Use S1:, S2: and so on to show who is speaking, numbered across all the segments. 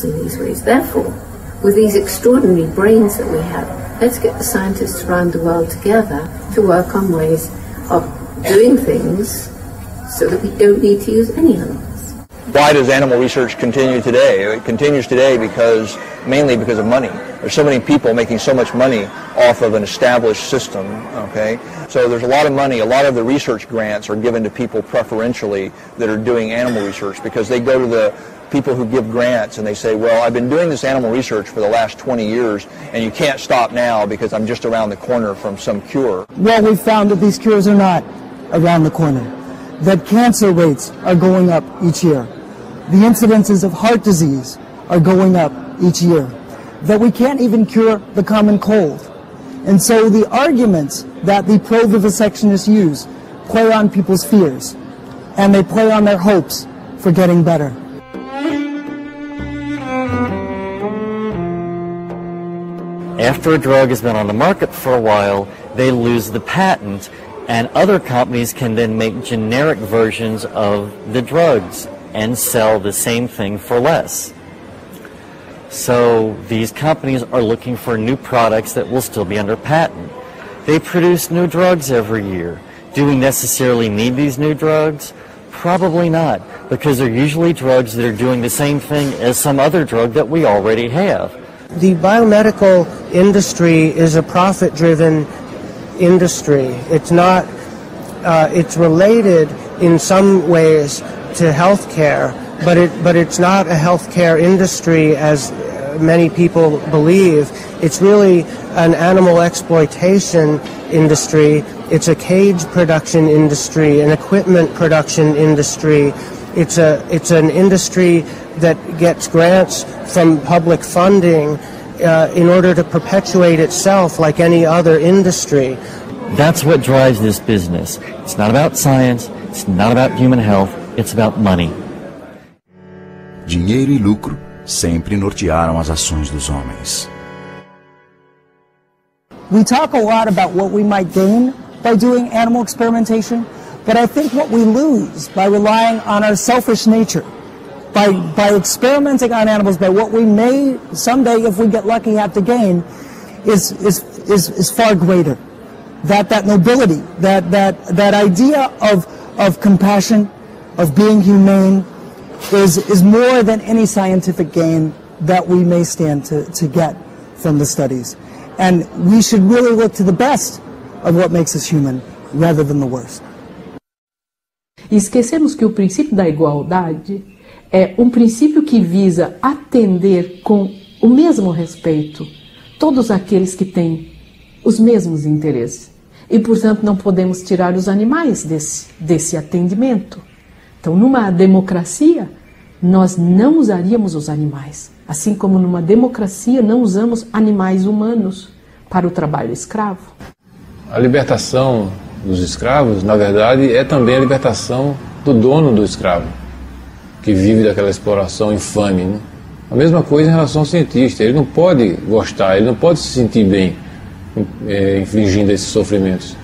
S1: animals in these ways. Therefore, with these extraordinary brains that we have, let's get the scientists around the world together to work on ways of doing things so that we don't need to use any animals.
S2: Why does animal research continue today? It continues today mainly because of money. There's so many people making so much money off of an established system, okay? So there's a lot of money. A lot of the research grants are given to people preferentially that are doing animal research because they go to the people who give grants and they say, well, I've been doing this animal research for the last 20 years and you can't stop now because I'm just around the corner from some cure.
S3: Well, we've found that these cures are not around the corner, that cancer rates are going up each year. The incidences of heart disease are going up each year, that we can't even cure the common cold. And so the arguments that the pro-vivisectionists use play on people's fears, and they play on their hopes for getting better.
S4: After a drug has been on the market for a while, they lose the patent, and other companies can then make generic versions of the drugs and sell the same thing for less. So these companies are looking for new products that will still be under patent. They produce new drugs every year. Do we necessarily need these new drugs? Probably not, because they're usually drugs that are doing the same thing as some other drug that we already have.
S5: The biomedical industry is a profit-driven industry. It's not, it's related in some ways to healthcare, but it's not a healthcare industry as many people believe. It's really an animal exploitation industry. It's a cage production industry, an equipment production industry. It's an industry that gets grants from public funding in order to perpetuate itself like any other industry.
S4: That's what drives this business. It's not about science, it's not about human health, it's about money.
S6: Dinheiro e lucro sempre nortearam as ações dos homens.
S3: We talk a lot about what we might gain by doing animal experimentation, but I think what we lose by relying on our selfish nature, by experimenting on animals, by what we may someday, if we get lucky, have to gain, is far greater. That nobility, that idea of compassion, of being humane, is more than any scientific gain that we may stand to get from the studies. And we should really look to the best of what makes us human, rather than the worst.
S7: E esquecemos que o princípio da igualdade é um princípio que visa atender com o mesmo respeito todos aqueles que têm os mesmos interesses. E, portanto, não podemos tirar os animais desse atendimento. Então, numa democracia, nós não usaríamos os animais. Assim como numa democracia não usamos animais humanos para o trabalho escravo.
S8: A libertação dos escravos, na verdade, é também a libertação do dono do escravo, que vive daquela exploração infame, né? A mesma coisa em relação ao cientista. Ele não pode gostar, ele não pode se sentir bem infligindo esses sofrimentos.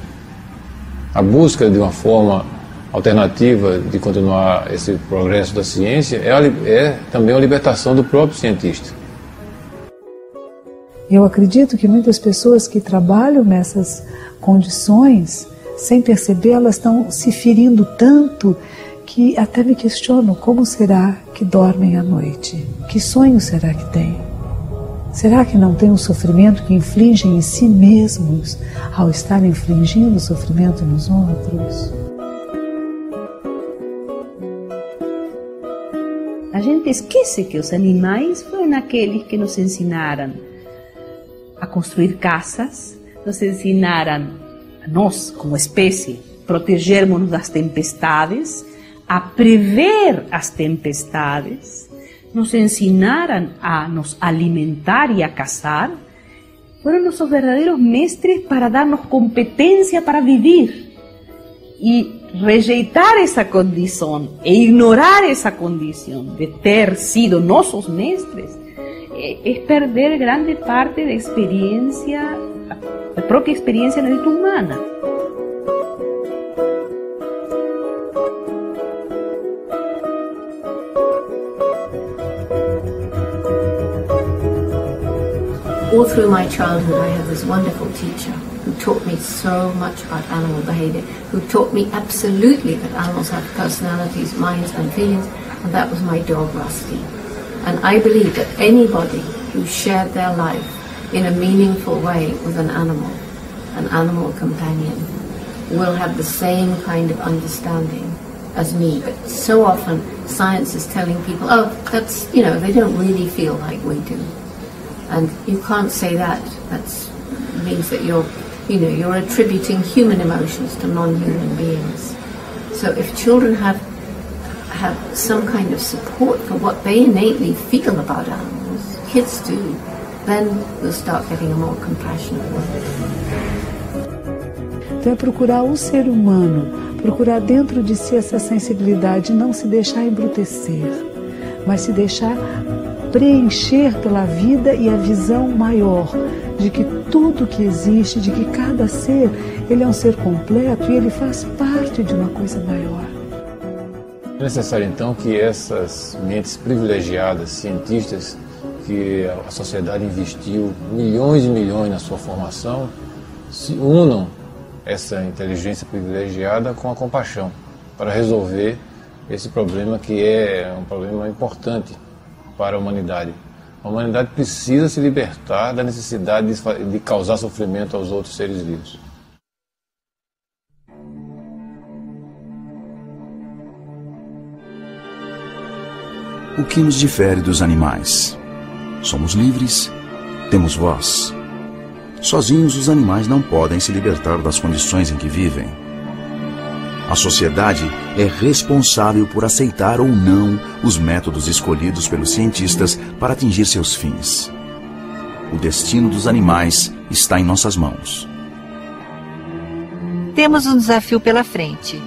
S8: A busca de uma forma alternativa de continuar esse progresso da ciência é também a libertação do próprio cientista.
S9: Eu acredito que muitas pessoas que trabalham nessas condições, sem perceber, elas estão se ferindo tanto que até me questiono como será que dormem à noite? Que sonho será que têm? Será que não tem um sofrimento que infligem em si mesmos ao estar infligindo sofrimento nos outros?
S10: A gente esquece que os animais foram aqueles que nos ensinaram a construir casas, nos ensinaram, a nós como espécie, protegermos-nos das tempestades, a prever as tempestades, nos ensinaram a nos alimentar e a caçar, foram nossos verdadeiros mestres para dar-nos competência para viver. E rejeitar essa condição e ignorar essa condição de ter sido nossos mestres é perder grande parte da experiência, da própria experiência na vida humana.
S1: all through my childhood, I had this wonderful teacher who taught me so much about animal behavior, who taught me absolutely that animals have personalities, minds and feelings, and that was my dog Rusty. And I believe that anybody who shared their life in a meaningful way with an animal companion, will have the same kind of understanding as me. But so often science is telling people, oh, that's, they don't really feel like we do. And you can't say that. That means that you're attributing human emotions to non-human beings. So if children have some kind of support for what they innately feel about animals, kids do, then we'll start getting a more compassionate world.
S9: Então é procurar o ser humano, procurar dentro de si essa sensibilidade, não se deixar embrutecer, mas se deixar preencher pela vida e a visão maior de que tudo que existe, de que cada ser, ele é um ser completo e ele faz parte de uma coisa maior.
S8: É necessário então que essas mentes privilegiadas, cientistas, que a sociedade investiu milhões e milhões na sua formação, se unam essa inteligência privilegiada com a compaixão para resolver esse problema que é um problema importante para a humanidade. A humanidade precisa se libertar da necessidade de causar sofrimento aos outros seres vivos.
S6: O que nos difere dos animais? Somos livres, temos voz. Sozinhos, os animais não podem se libertar das condições em que vivem. A sociedade é responsável por aceitar ou não os métodos escolhidos pelos cientistas para atingir seus fins. O destino dos animais está em nossas mãos.
S11: Temos um desafio pela frente,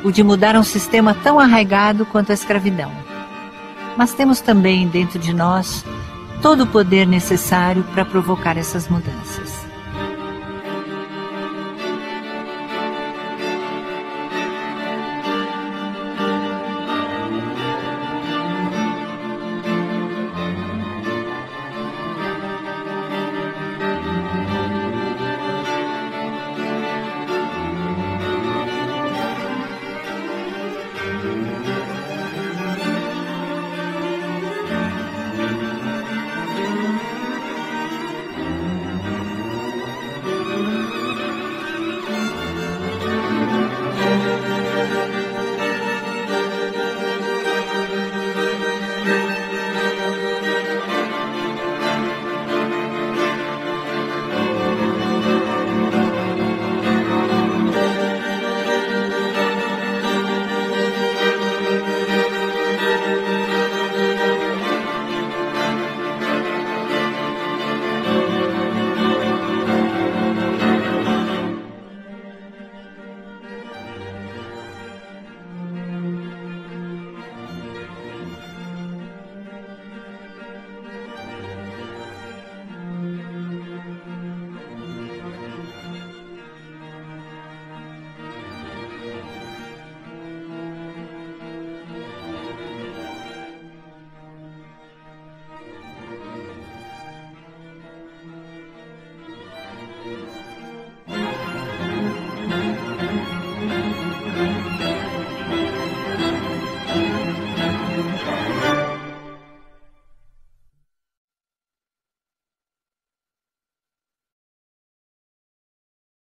S11: o de mudar um sistema tão arraigado quanto a escravidão. Mas temos também dentro de nós todo o poder necessário para provocar essas mudanças.